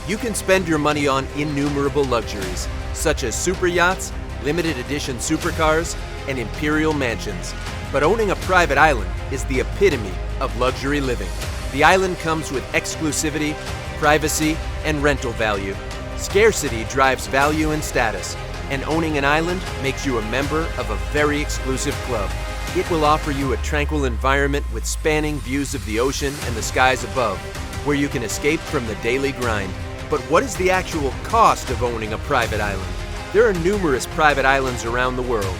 You can spend your money on innumerable luxuries, such as superyachts, limited edition supercars, and imperial mansions. But owning a private island is the epitome of luxury living. The island comes with exclusivity, privacy, and rental value. Scarcity drives value and status, and owning an island makes you a member of a very exclusive club. It will offer you a tranquil environment with spanning views of the ocean and the skies above, where you can escape from the daily grind. But what is the actual cost of owning a private island? There are numerous private islands around the world,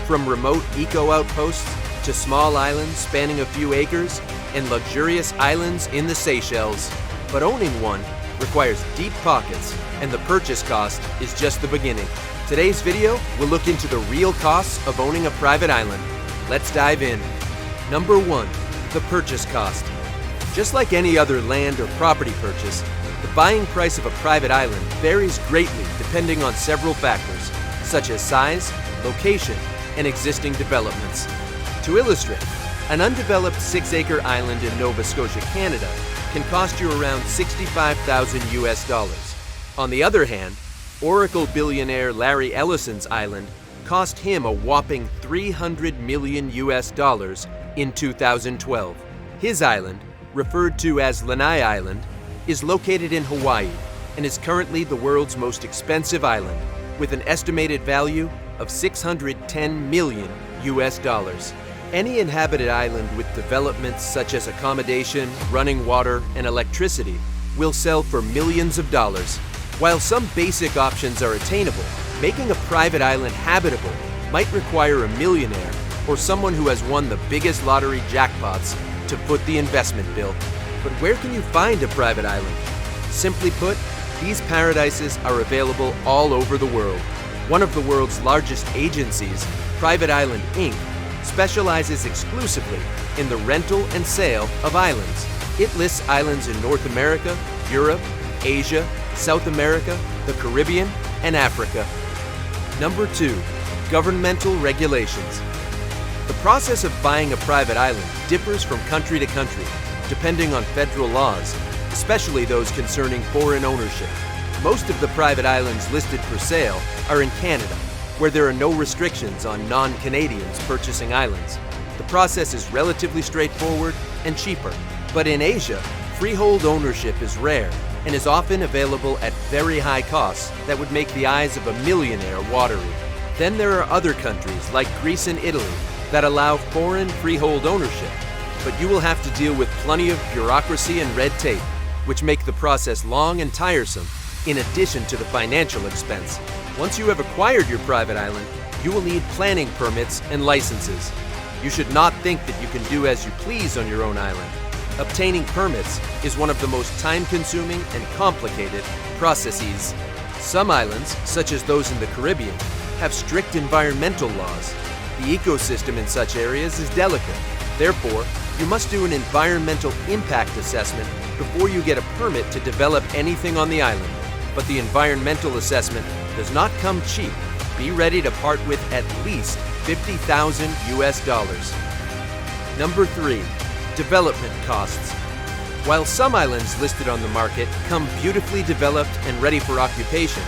from remote eco-outposts to small islands spanning a few acres and luxurious islands in the Seychelles. But owning one requires deep pockets, and the purchase cost is just the beginning. Today's video will look into the real costs of owning a private island. Let's dive in. Number 1. The purchase cost. Just like any other land or property purchase, the buying price of a private island varies greatly depending on several factors, such as size, location, and existing developments. To illustrate, an undeveloped 6-acre island in Nova Scotia, Canada can cost you around $65,000 US. On the other hand, Oracle billionaire Larry Ellison's island cost him a whopping $300 million US in 2012. His island, referred to as Lanai Island, is located in Hawaii and is currently the world's most expensive island, with an estimated value of $610 million US. Any inhabited island with developments such as accommodation, running water, and electricity will sell for millions of dollars. While some basic options are attainable, making a private island habitable might require a millionaire or someone who has won the biggest lottery jackpots to foot the investment bill. But where can you find a private island? Simply put, these paradises are available all over the world. One of the world's largest agencies, Private Island Inc., specializes exclusively in the rental and sale of islands. It lists islands in North America, Europe, Asia, South America, the Caribbean, and Africa. Number 2. Governmental regulations. The process of buying a private island differs from country to country, depending on federal laws, especially those concerning foreign ownership. Most of the private islands listed for sale are in Canada, where there are no restrictions on non-Canadians purchasing islands. The process is relatively straightforward and cheaper. But in Asia, freehold ownership is rare and is often available at very high costs that would make the eyes of a millionaire watery. Then there are other countries like Greece and Italy that allow foreign freehold ownership, but you will have to deal with plenty of bureaucracy and red tape, which make the process long and tiresome, in addition to the financial expense. Once you have acquired your private island, you will need planning permits and licenses. You should not think that you can do as you please on your own island. Obtaining permits is one of the most time-consuming and complicated processes. Some islands, such as those in the Caribbean, have strict environmental laws. The ecosystem in such areas is delicate. Therefore, you must do an environmental impact assessment before you get a permit to develop anything on the island. But the environmental assessment does not come cheap. Be ready to part with at least $50,000 US. Number 3. Development costs. While some islands listed on the market come beautifully developed and ready for occupation,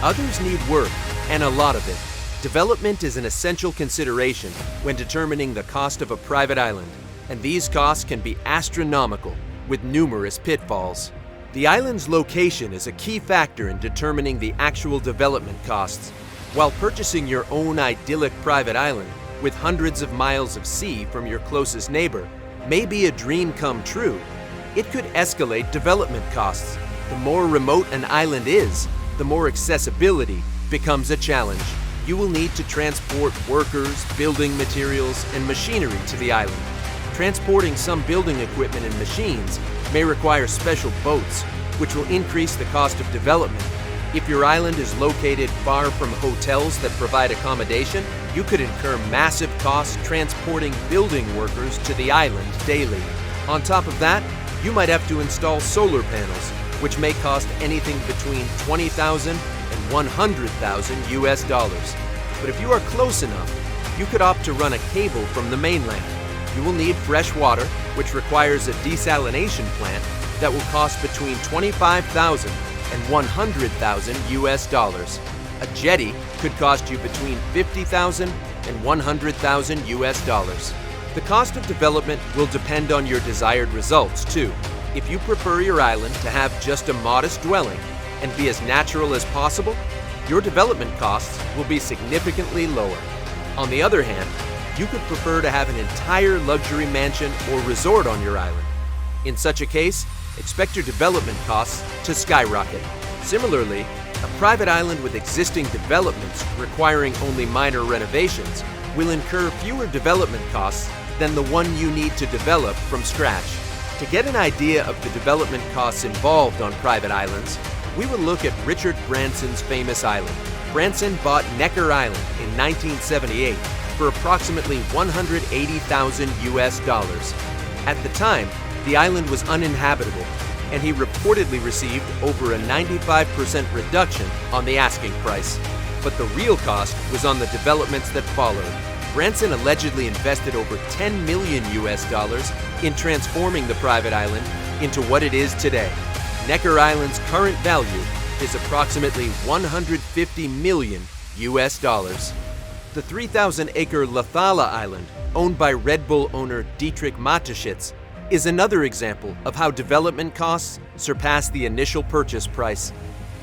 others need work, and a lot of it. Development is an essential consideration when determining the cost of a private island, and these costs can be astronomical, with numerous pitfalls. The island's location is a key factor in determining the actual development costs. While purchasing your own idyllic private island with hundreds of miles of sea from your closest neighbor may be a dream come true, it could escalate development costs. The more remote an island is, the more accessibility becomes a challenge. You will need to transport workers, building materials, and machinery to the island. Transporting some building equipment and machines may require special boats, which will increase the cost of development. If your island is located far from hotels that provide accommodation, you could incur massive costs transporting building workers to the island daily. On top of that, you might have to install solar panels, which may cost anything between $20,000 and $100,000 US. But if you are close enough, you could opt to run a cable from the mainland. You will need fresh water, which requires a desalination plant that will cost between $25,000 and 100,000 US dollars. A jetty could cost you between 50,000 and 100,000 US dollars. The cost of development will depend on your desired results too. If you prefer your island to have just a modest dwelling and be as natural as possible, your development costs will be significantly lower. On the other hand, you could prefer to have an entire luxury mansion or resort on your island. In such a case, expect your development costs to skyrocket. Similarly, a private island with existing developments requiring only minor renovations will incur fewer development costs than the one you need to develop from scratch. To get an idea of the development costs involved on private islands, we will look at Richard Branson's famous island. Branson bought Necker Island in 1978 for approximately 180,000 US dollars. At the time, the island was uninhabitable, and he reportedly received over a 95% reduction on the asking price. But the real cost was on the developments that followed. Branson allegedly invested over 10 million US dollars in transforming the private island into what it is today. Necker Island's current value is approximately 150 million US dollars. The 3,000-acre Lathala Island, owned by Red Bull owner Dietrich Mateschitz, is another example of how development costs surpass the initial purchase price.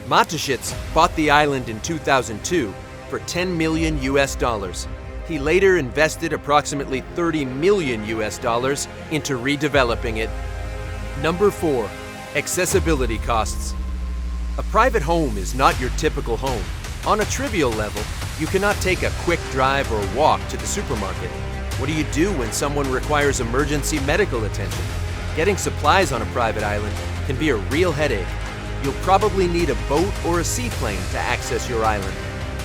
Mateschitz bought the island in 2002 for 10 million US dollars. He later invested approximately 30 million US dollars into redeveloping it. Number 4. Accessibility costs. A private home is not your typical home. On a trivial level, you cannot take a quick drive or walk to the supermarket. What do you do when someone requires emergency medical attention? Getting supplies on a private island can be a real headache. You'll probably need a boat or a seaplane to access your island.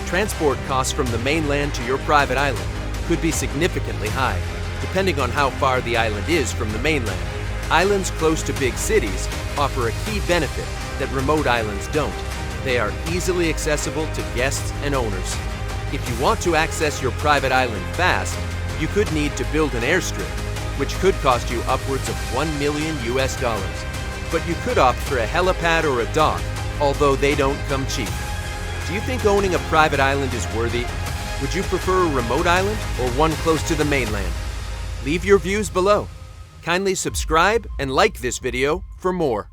Transport costs from the mainland to your private island could be significantly high, depending on how far the island is from the mainland. Islands close to big cities offer a key benefit that remote islands don't. They are easily accessible to guests and owners. If you want to access your private island fast, you could need to build an airstrip, which could cost you upwards of 1 million US dollars. But you could opt for a helipad or a dock, although they don't come cheap. Do you think owning a private island is worthy? Would you prefer a remote island or one close to the mainland? Leave your views below. Kindly subscribe and like this video for more.